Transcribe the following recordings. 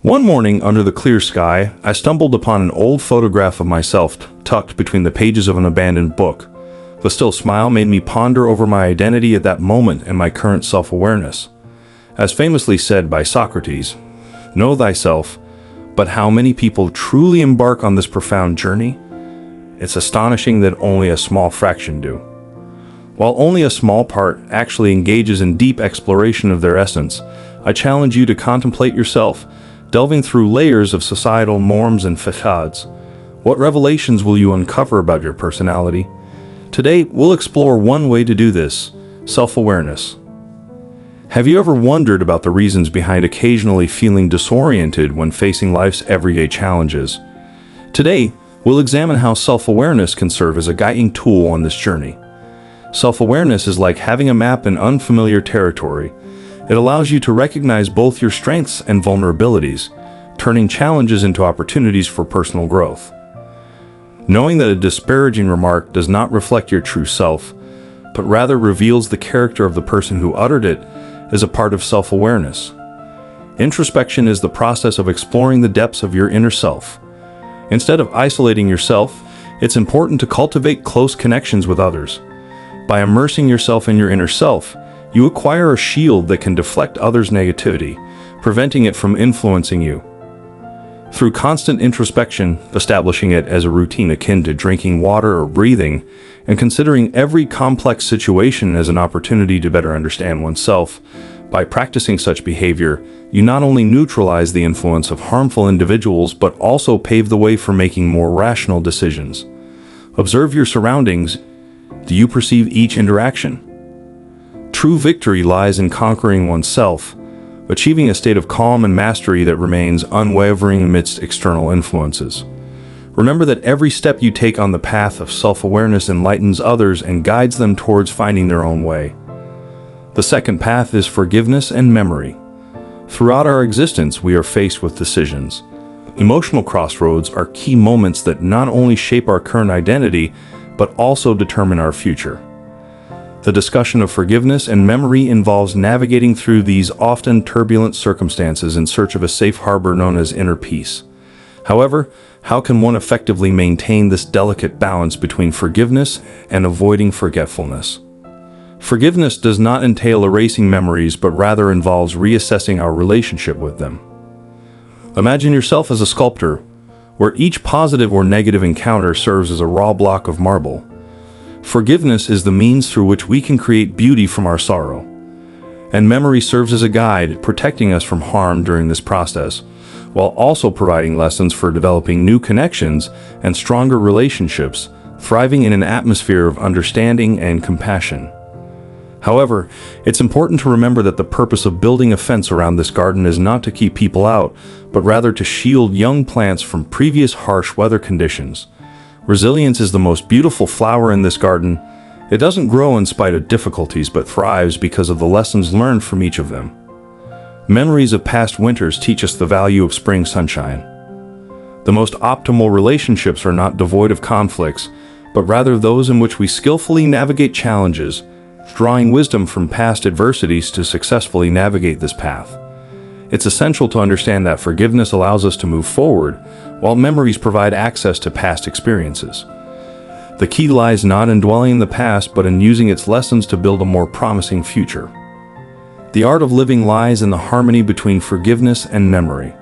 One morning, under the clear sky, I stumbled upon an old photograph of myself tucked between the pages of an abandoned book. The still smile made me ponder over my identity at that moment and my current self-awareness. As famously said by Socrates, "Know thyself," but how many people truly embark on this profound journey? It's astonishing that only a small fraction do. While only a small part actually engages in deep exploration of their essence, I challenge you to contemplate yourself, delving through layers of societal norms and facades. What revelations will you uncover about your personality? Today, we'll explore one way to do this: self-awareness. Have you ever wondered about the reasons behind occasionally feeling disoriented when facing life's everyday challenges? Today, we'll examine how self-awareness can serve as a guiding tool on this journey. Self-awareness is like having a map in unfamiliar territory. It allows you to recognize both your strengths and vulnerabilities, turning challenges into opportunities for personal growth. Knowing that a disparaging remark does not reflect your true self, but rather reveals the character of the person who uttered it, is a part of self-awareness. Introspection is the process of exploring the depths of your inner self. Instead of isolating yourself, it's important to cultivate close connections with others. By immersing yourself in your inner self, you acquire a shield that can deflect others' negativity, preventing it from influencing you. Through constant introspection, establishing it as a routine akin to drinking water or breathing, and considering every complex situation as an opportunity to better understand oneself, by practicing such behavior, you not only neutralize the influence of harmful individuals but also pave the way for making more rational decisions. Observe your surroundings. Do you perceive each interaction? True victory lies in conquering oneself, achieving a state of calm and mastery that remains unwavering amidst external influences. Remember that every step you take on the path of self-awareness enlightens others and guides them towards finding their own way. The second path is forgiveness and memory. Throughout our existence, we are faced with decisions. Emotional crossroads are key moments that not only shape our current identity, but also determine our future. The discussion of forgiveness and memory involves navigating through these often turbulent circumstances in search of a safe harbor known as inner peace. However, how can one effectively maintain this delicate balance between forgiveness and avoiding forgetfulness? Forgiveness does not entail erasing memories, but rather involves reassessing our relationship with them. Imagine yourself as a sculptor, where each positive or negative encounter serves as a raw block of marble. Forgiveness is the means through which we can create beauty from our sorrow. And memory serves as a guide, protecting us from harm during this process, while also providing lessons for developing new connections and stronger relationships, thriving in an atmosphere of understanding and compassion. However, it's important to remember that the purpose of building a fence around this garden is not to keep people out, but rather to shield young plants from previous harsh weather conditions. Resilience is the most beautiful flower in this garden. It doesn't grow in spite of difficulties, but thrives because of the lessons learned from each of them. Memories of past winters teach us the value of spring sunshine. The most optimal relationships are not devoid of conflicts, but rather those in which we skillfully navigate challenges, drawing wisdom from past adversities to successfully navigate this path. It's essential to understand that forgiveness allows us to move forward, while memories provide access to past experiences. The key lies not in dwelling in the past, but in using its lessons to build a more promising future. The art of living lies in the harmony between forgiveness and memory.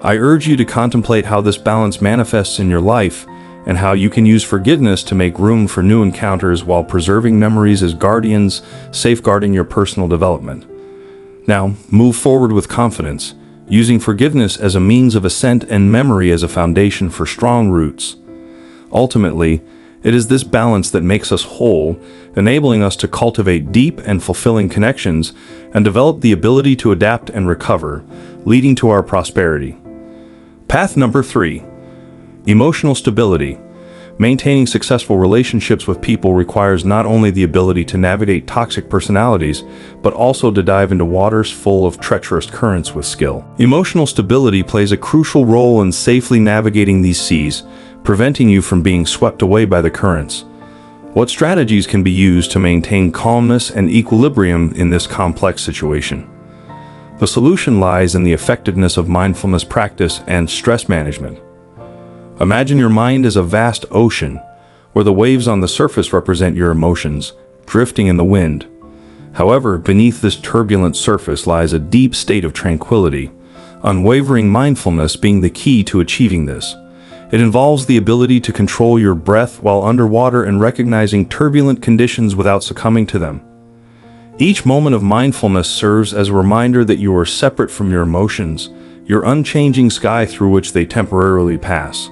I urge you to contemplate how this balance manifests in your life, and how you can use forgiveness to make room for new encounters while preserving memories as guardians, safeguarding your personal development. Now, move forward with confidence, using forgiveness as a means of ascent and memory as a foundation for strong roots. Ultimately, it is this balance that makes us whole, enabling us to cultivate deep and fulfilling connections and develop the ability to adapt and recover, leading to our prosperity. Path number 3. Emotional stability. Maintaining successful relationships with people requires not only the ability to navigate toxic personalities, but also to dive into waters full of treacherous currents with skill. Emotional stability plays a crucial role in safely navigating these seas, preventing you from being swept away by the currents. What strategies can be used to maintain calmness and equilibrium in this complex situation? The solution lies in the effectiveness of mindfulness practice and stress management. Imagine your mind as a vast ocean, where the waves on the surface represent your emotions, drifting in the wind. However, beneath this turbulent surface lies a deep state of tranquility, unwavering mindfulness being the key to achieving this. It involves the ability to control your breath while underwater and recognizing turbulent conditions without succumbing to them. Each moment of mindfulness serves as a reminder that you are separate from your emotions, your unchanging sky through which they temporarily pass.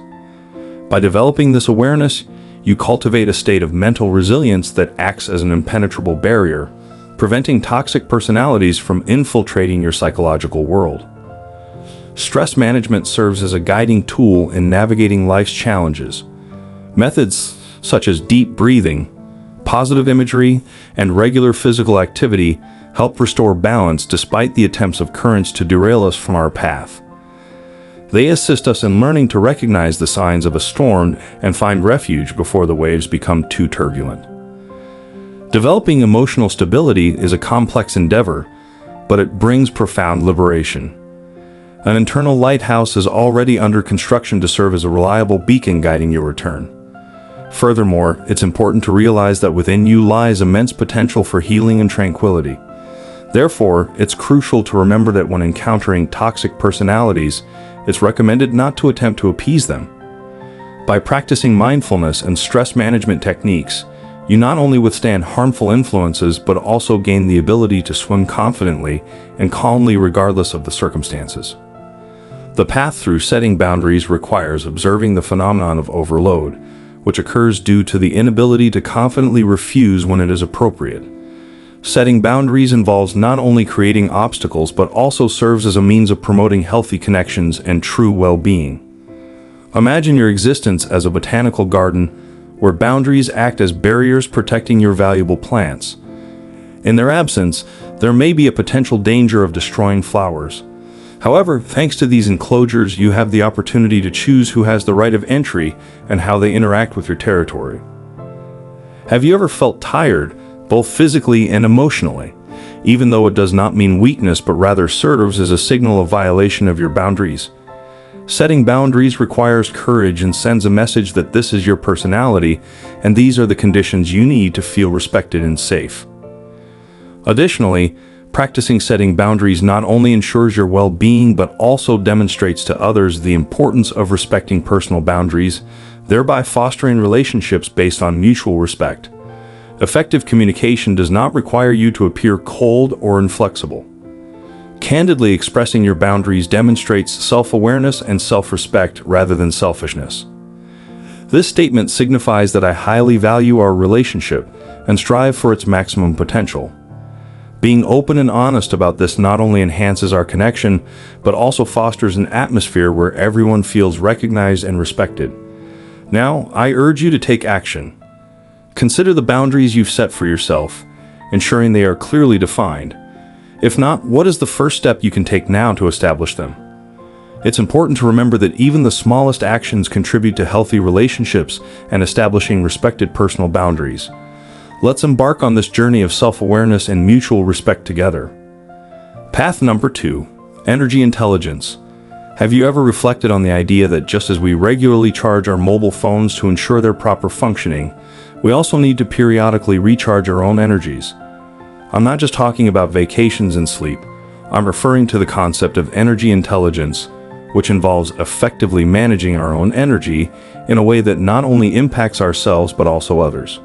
By developing this awareness, you cultivate a state of mental resilience that acts as an impenetrable barrier, preventing toxic personalities from infiltrating your psychological world. Stress management serves as a guiding tool in navigating life's challenges. Methods such as deep breathing, positive imagery, and regular physical activity help restore balance despite the attempts of currents to derail us from our path. They assist us in learning to recognize the signs of a storm and find refuge before the waves become too turbulent. Developing emotional stability is a complex endeavor, but it brings profound liberation. An internal lighthouse is already under construction to serve as a reliable beacon guiding your return. Furthermore, it's important to realize that within you lies immense potential for healing and tranquility. Therefore, it's crucial to remember that when encountering toxic personalities, it's recommended not to attempt to appease them. By practicing mindfulness and stress management techniques, you not only withstand harmful influences but also gain the ability to swim confidently and calmly regardless of the circumstances. The path through setting boundaries requires observing the phenomenon of overload, which occurs due to the inability to confidently refuse when it is appropriate. Setting boundaries involves not only creating obstacles but also serves as a means of promoting healthy connections and true well-being. Imagine your existence as a botanical garden where boundaries act as barriers protecting your valuable plants. In their absence, there may be a potential danger of destroying flowers. However, thanks to these enclosures, you have the opportunity to choose who has the right of entry and how they interact with your territory. Have you ever felt tired, both physically and emotionally, even though it does not mean weakness but rather serves as a signal of violation of your boundaries? Setting boundaries requires courage and sends a message that this is your personality and these are the conditions you need to feel respected and safe. Additionally, practicing setting boundaries not only ensures your well-being but also demonstrates to others the importance of respecting personal boundaries, thereby fostering relationships based on mutual respect. Effective communication does not require you to appear cold or inflexible. Candidly expressing your boundaries demonstrates self-awareness and self-respect rather than selfishness. This statement signifies that I highly value our relationship and strive for its maximum potential. Being open and honest about this not only enhances our connection, but also fosters an atmosphere where everyone feels recognized and respected. Now, I urge you to take action. Consider the boundaries you've set for yourself, ensuring they are clearly defined. If not, what is the first step you can take now to establish them? It's important to remember that even the smallest actions contribute to healthy relationships and establishing respected personal boundaries. Let's embark on this journey of self-awareness and mutual respect together. Path number 2, energy intelligence. Have you ever reflected on the idea that just as we regularly charge our mobile phones to ensure their proper functioning, we also need to periodically recharge our own energies? I'm not just talking about vacations and sleep. I'm referring to the concept of energy intelligence, which involves effectively managing our own energy in a way that not only impacts ourselves but also others.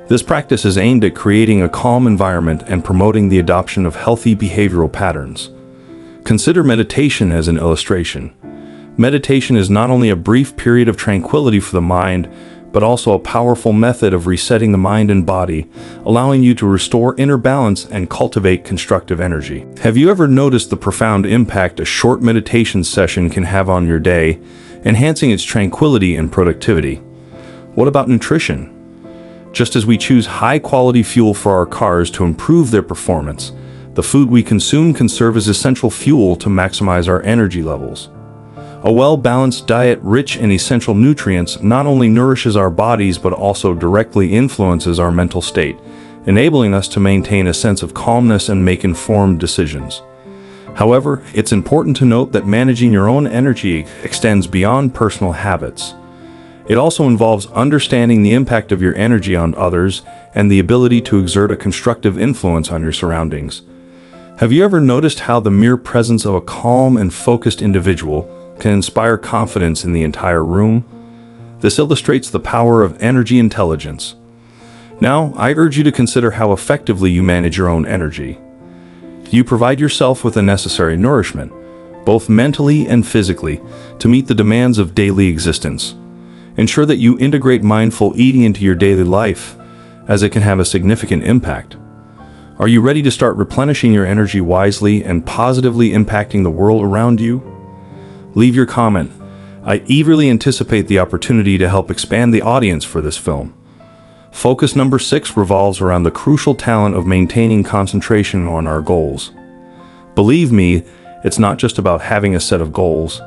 This practice is aimed at creating a calm environment and promoting the adoption of healthy behavioral patterns. Consider meditation as an illustration. Meditation is not only a brief period of tranquility for the mind, but also a powerful method of resetting the mind and body, allowing you to restore inner balance and cultivate constructive energy. Have you ever noticed the profound impact a short meditation session can have on your day, enhancing its tranquility and productivity? What about nutrition? Just as we choose high-quality fuel for our cars to improve their performance, the food we consume can serve as essential fuel to maximize our energy levels. A well-balanced diet rich in essential nutrients not only nourishes our bodies but also directly influences our mental state, enabling us to maintain a sense of calmness and make informed decisions. However, it's important to note that managing your own energy extends beyond personal habits. It also involves understanding the impact of your energy on others and the ability to exert a constructive influence on your surroundings. Have you ever noticed how the mere presence of a calm and focused individual can inspire confidence in the entire room? This illustrates the power of energy intelligence. Now, I urge you to consider how effectively you manage your own energy. You provide yourself with the necessary nourishment, both mentally and physically, to meet the demands of daily existence. Ensure that you integrate mindful eating into your daily life, as it can have a significant impact. Are you ready to start replenishing your energy wisely and positively impacting the world around you? Leave your comment. I eagerly anticipate the opportunity to help expand the audience for this film. Focus number 6 revolves around the crucial talent of maintaining concentration on our goals. Believe me, it's not just about having a set of goals.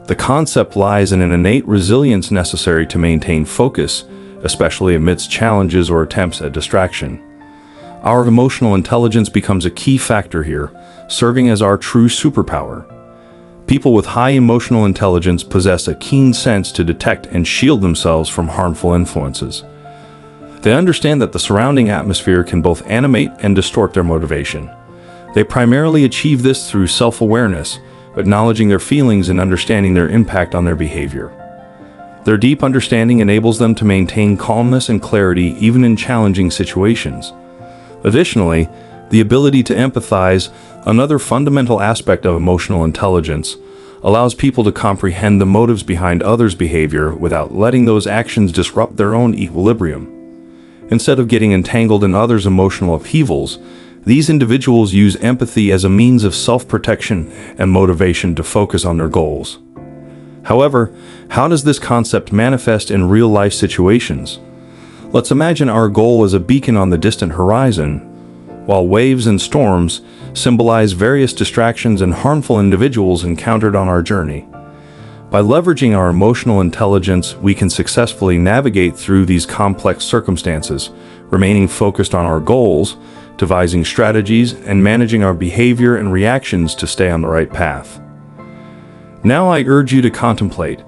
The concept lies in an innate resilience necessary to maintain focus, especially amidst challenges or attempts at distraction. Our emotional intelligence becomes a key factor here, serving as our true superpower. People with high emotional intelligence possess a keen sense to detect and shield themselves from harmful influences. They understand that the surrounding atmosphere can both animate and distort their motivation. They primarily achieve this through self-awareness, acknowledging their feelings and understanding their impact on their behavior. Their deep understanding enables them to maintain calmness and clarity even in challenging situations. Additionally, the ability to empathize, another fundamental aspect of emotional intelligence, allows people to comprehend the motives behind others' behavior without letting those actions disrupt their own equilibrium. Instead of getting entangled in others' emotional upheavals, these individuals use empathy as a means of self-protection and motivation to focus on their goals. However, how does this concept manifest in real-life situations? Let's imagine our goal is a beacon on the distant horizon, while waves and storms symbolize various distractions and harmful individuals encountered on our journey. By leveraging our emotional intelligence, we can successfully navigate through these complex circumstances, remaining focused on our goals, devising strategies, and managing our behavior and reactions to stay on the right path. Now I urge you to contemplate,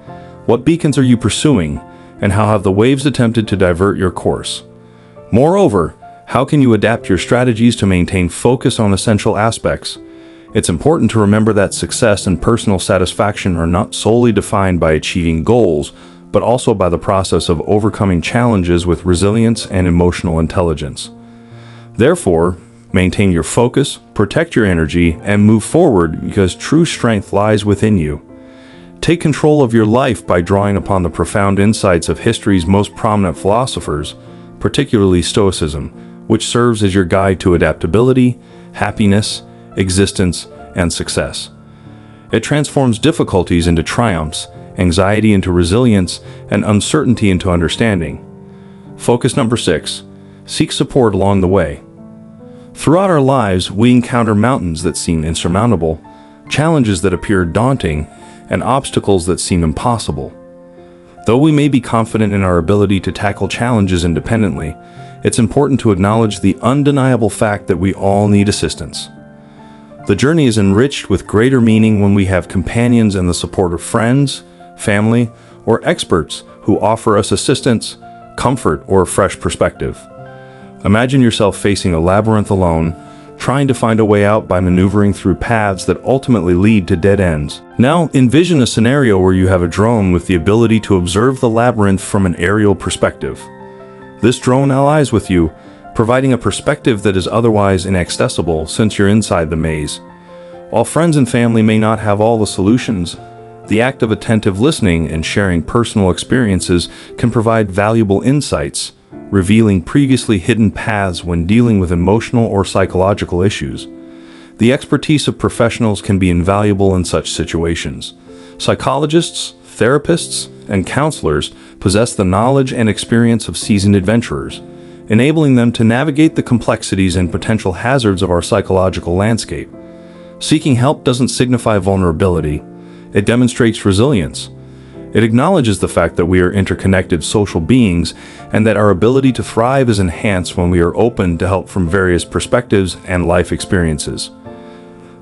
what beacons are you pursuing, and how have the waves attempted to divert your course? Moreover, how can you adapt your strategies to maintain focus on essential aspects? It's important to remember that success and personal satisfaction are not solely defined by achieving goals, but also by the process of overcoming challenges with resilience and emotional intelligence. Therefore, maintain your focus, protect your energy, and move forward because true strength lies within you. Take control of your life by drawing upon the profound insights of history's most prominent philosophers, particularly Stoicism, which serves as your guide to adaptability, happiness, existence, and success. It transforms difficulties into triumphs, anxiety into resilience, and uncertainty into understanding. Focus number 6. Seek support along the way. Throughout our lives, we encounter mountains that seem insurmountable, challenges that appear daunting, and obstacles that seem impossible. Though we may be confident in our ability to tackle challenges independently, it's important to acknowledge the undeniable fact that we all need assistance. The journey is enriched with greater meaning when we have companions and the support of friends, family, or experts who offer us assistance, comfort, or a fresh perspective. Imagine yourself facing a labyrinth alone, trying to find a way out by maneuvering through paths that ultimately lead to dead ends. Now, envision a scenario where you have a drone with the ability to observe the labyrinth from an aerial perspective. This drone allies with you, providing a perspective that is otherwise inaccessible since you're inside the maze. While friends and family may not have all the solutions, the act of attentive listening and sharing personal experiences can provide valuable insights, revealing previously hidden paths when dealing with emotional or psychological issues. The expertise of professionals can be invaluable in such situations. Psychologists, therapists, and counselors possess the knowledge and experience of seasoned adventurers, enabling them to navigate the complexities and potential hazards of our psychological landscape. Seeking help doesn't signify vulnerability. It demonstrates resilience. It acknowledges the fact that we are interconnected social beings and that our ability to thrive is enhanced when we are open to help from various perspectives and life experiences.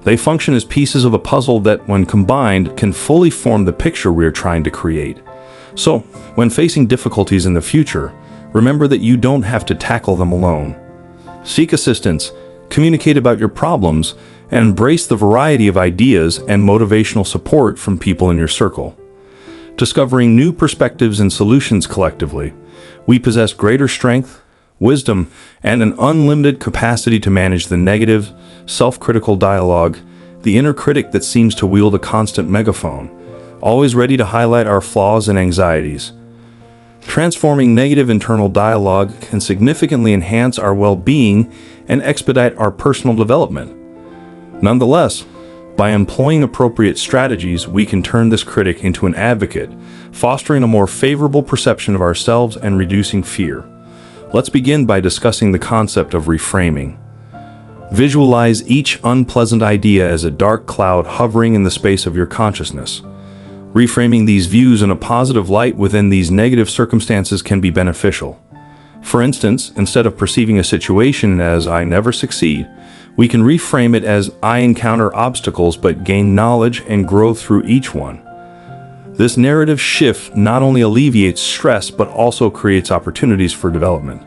They function as pieces of a puzzle that, when combined, can fully form the picture we are trying to create. So, when facing difficulties in the future, remember that you don't have to tackle them alone. Seek assistance, communicate about your problems, and embrace the variety of ideas and motivational support from people in your circle. Discovering new perspectives and solutions collectively, we possess greater strength, wisdom, and an unlimited capacity to manage the negative, self-critical dialogue, the inner critic that seems to wield a constant megaphone, always ready to highlight our flaws and anxieties. Transforming negative internal dialogue can significantly enhance our well-being and expedite our personal development. Nonetheless, by employing appropriate strategies, we can turn this critic into an advocate, fostering a more favorable perception of ourselves and reducing fear. Let's begin by discussing the concept of reframing. Visualize each unpleasant idea as a dark cloud hovering in the space of your consciousness. Reframing these views in a positive light within these negative circumstances can be beneficial. For instance, instead of perceiving a situation as "I never succeed," we can reframe it as "I encounter obstacles but gain knowledge and grow through each one." This narrative shift not only alleviates stress but also creates opportunities for development.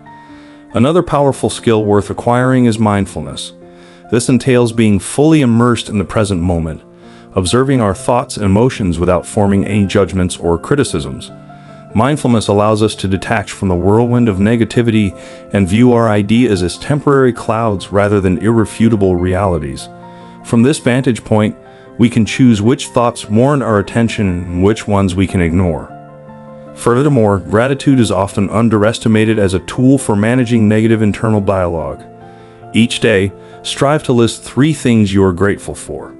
Another powerful skill worth acquiring is mindfulness. This entails being fully immersed in the present moment, observing our thoughts and emotions without forming any judgments or criticisms. Mindfulness allows us to detach from the whirlwind of negativity and view our ideas as temporary clouds rather than irrefutable realities. From this vantage point, we can choose which thoughts warrant our attention and which ones we can ignore. Furthermore, gratitude is often underestimated as a tool for managing negative internal dialogue. Each day, strive to list 3 things you are grateful for.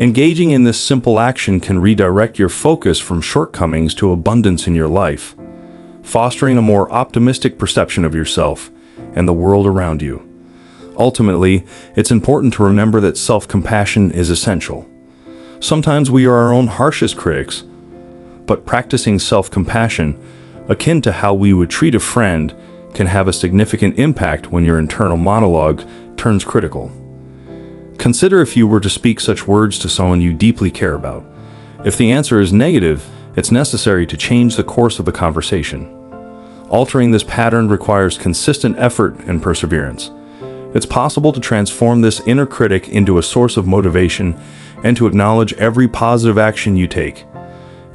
Engaging in this simple action can redirect your focus from shortcomings to abundance in your life, fostering a more optimistic perception of yourself and the world around you. Ultimately, it's important to remember that self-compassion is essential. Sometimes we are our own harshest critics, but practicing self-compassion, akin to how we would treat a friend, can have a significant impact when your internal monologue turns critical. Consider if you were to speak such words to someone you deeply care about. If the answer is negative, it's necessary to change the course of the conversation. Altering this pattern requires consistent effort and perseverance. It's possible to transform this inner critic into a source of motivation and to acknowledge every positive action you take.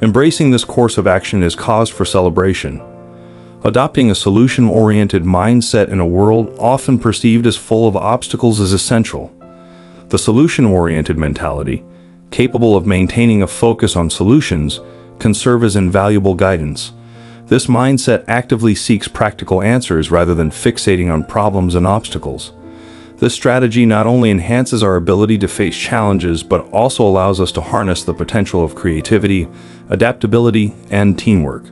Embracing this course of action is cause for celebration. Adopting a solution-oriented mindset in a world often perceived as full of obstacles is essential. The solution-oriented mentality, capable of maintaining a focus on solutions, can serve as invaluable guidance. This mindset actively seeks practical answers rather than fixating on problems and obstacles. This strategy not only enhances our ability to face challenges but also allows us to harness the potential of creativity, adaptability, and teamwork.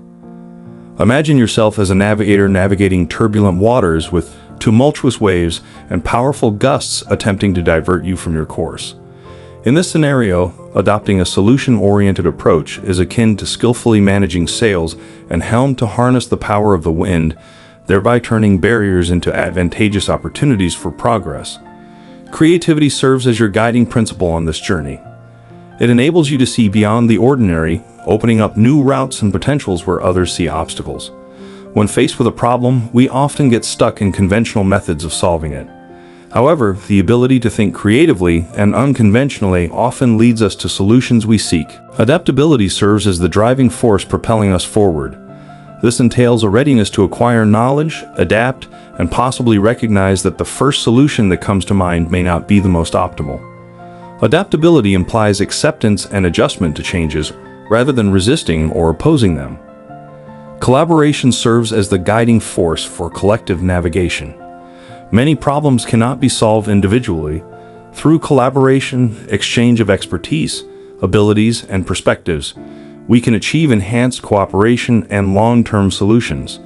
Imagine yourself as a navigator navigating turbulent waters with tumultuous waves and powerful gusts attempting to divert you from your course. In this scenario, adopting a solution-oriented approach is akin to skillfully managing sails and helm to harness the power of the wind, thereby turning barriers into advantageous opportunities for progress. Creativity serves as your guiding principle on this journey. It enables you to see beyond the ordinary, opening up new routes and potentials where others see obstacles. When faced with a problem, we often get stuck in conventional methods of solving it. However, the ability to think creatively and unconventionally often leads us to solutions we seek. Adaptability serves as the driving force propelling us forward. This entails a readiness to acquire knowledge, adapt, and possibly recognize that the first solution that comes to mind may not be the most optimal. Adaptability implies acceptance and adjustment to changes rather than resisting or opposing them. Collaboration serves as the guiding force for collective navigation. Many problems cannot be solved individually. Through collaboration, exchange of expertise, abilities, and perspectives, we can achieve enhanced cooperation and long-term solutions.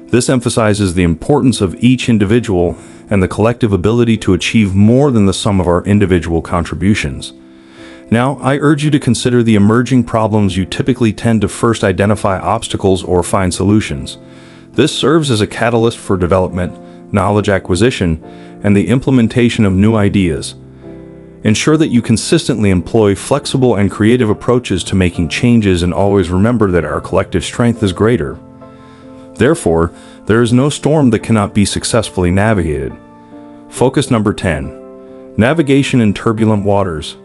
This emphasizes the importance of each individual and the collective ability to achieve more than the sum of our individual contributions. Now, I urge you to consider the emerging problems you typically tend to first identify obstacles or find solutions. This serves as a catalyst for development, knowledge acquisition, and the implementation of new ideas. Ensure that you consistently employ flexible and creative approaches to making changes, and always remember that our collective strength is greater. Therefore, there is no storm that cannot be successfully navigated. Focus number 10. Navigation in turbulent waters.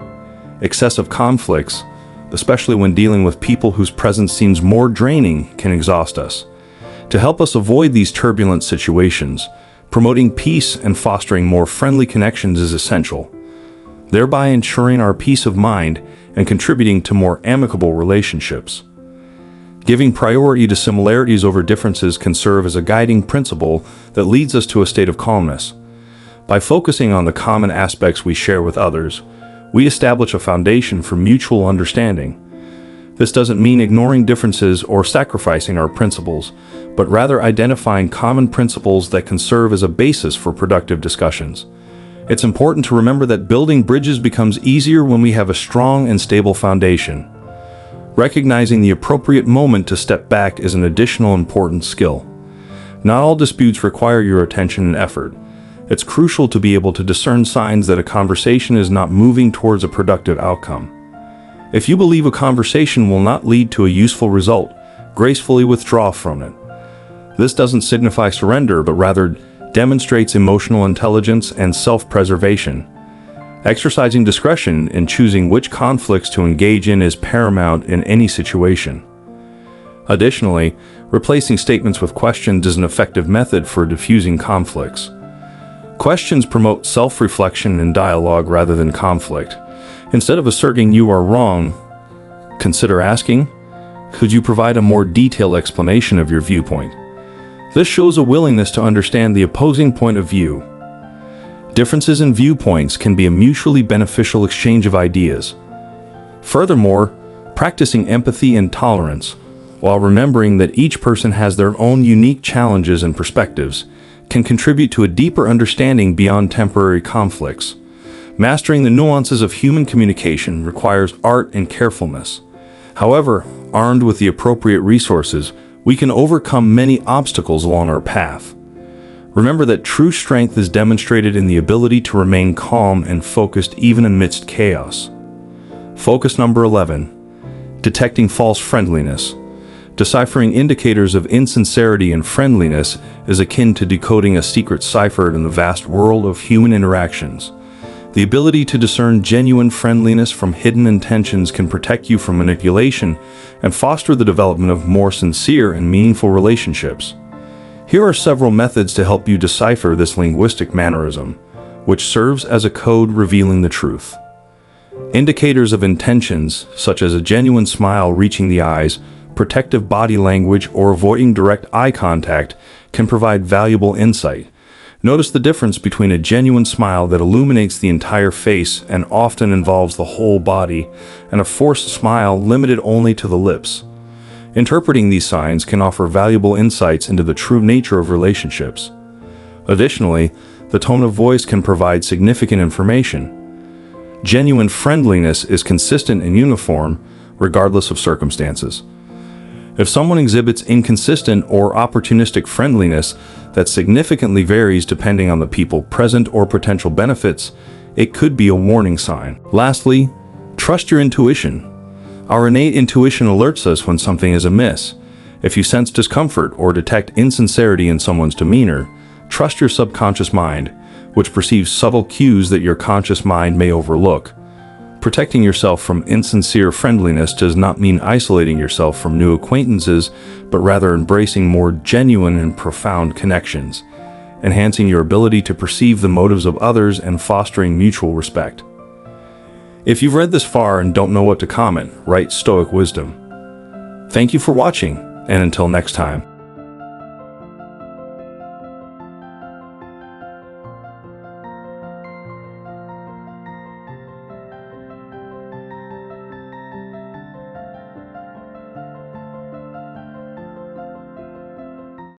Excessive conflicts, especially when dealing with people whose presence seems more draining, can exhaust us. To help us avoid these turbulent situations, promoting peace and fostering more friendly connections is essential, thereby ensuring our peace of mind and contributing to more amicable relationships. Giving priority to similarities over differences can serve as a guiding principle that leads us to a state of calmness. By focusing on the common aspects we share with others, we establish a foundation for mutual understanding. This doesn't mean ignoring differences or sacrificing our principles, but rather identifying common principles that can serve as a basis for productive discussions. It's important to remember that building bridges becomes easier when we have a strong and stable foundation. Recognizing the appropriate moment to step back is an additional important skill. Not all disputes require your attention and effort. It's crucial to be able to discern signs that a conversation is not moving towards a productive outcome. If you believe a conversation will not lead to a useful result, gracefully withdraw from it. This doesn't signify surrender, but rather demonstrates emotional intelligence and self-preservation. Exercising discretion in choosing which conflicts to engage in is paramount in any situation. Additionally, replacing statements with questions is an effective method for diffusing conflicts. Questions promote self-reflection and dialogue rather than conflict. Instead of asserting you are wrong, consider asking, could you provide a more detailed explanation of your viewpoint? This shows a willingness to understand the opposing point of view. Differences in viewpoints can be a mutually beneficial exchange of ideas. Furthermore, practicing empathy and tolerance, while remembering that each person has their own unique challenges and perspectives, can contribute to a deeper understanding beyond temporary conflicts. Mastering the nuances of human communication requires art and carefulness. However, armed with the appropriate resources, we can overcome many obstacles along our path. Remember that true strength is demonstrated in the ability to remain calm and focused even amidst chaos. Focus number 11. Detecting false friendliness. Deciphering indicators of insincerity and friendliness is akin to decoding a secret cipher in the vast world of human interactions. The ability to discern genuine friendliness from hidden intentions can protect you from manipulation and foster the development of more sincere and meaningful relationships. Here are several methods to help you decipher this linguistic mannerism, which serves as a code revealing the truth. Indicators of intentions, such as a genuine smile reaching the eyes, protective body language, or avoiding direct eye contact, can provide valuable insight. Notice the difference between a genuine smile that illuminates the entire face and often involves the whole body, and a forced smile limited only to the lips. Interpreting these signs can offer valuable insights into the true nature of relationships. Additionally, the tone of voice can provide significant information. Genuine friendliness is consistent and uniform, regardless of circumstances. If someone exhibits inconsistent or opportunistic friendliness that significantly varies depending on the people present or potential benefits, it could be a warning sign. Lastly, trust your intuition. Our innate intuition alerts us when something is amiss. If you sense discomfort or detect insincerity in someone's demeanor, trust your subconscious mind, which perceives subtle cues that your conscious mind may overlook. Protecting yourself from insincere friendliness does not mean isolating yourself from new acquaintances, but rather embracing more genuine and profound connections, enhancing your ability to perceive the motives of others and fostering mutual respect. If you've read this far and don't know what to comment, write Stoic wisdom. Thank you for watching, and until next time.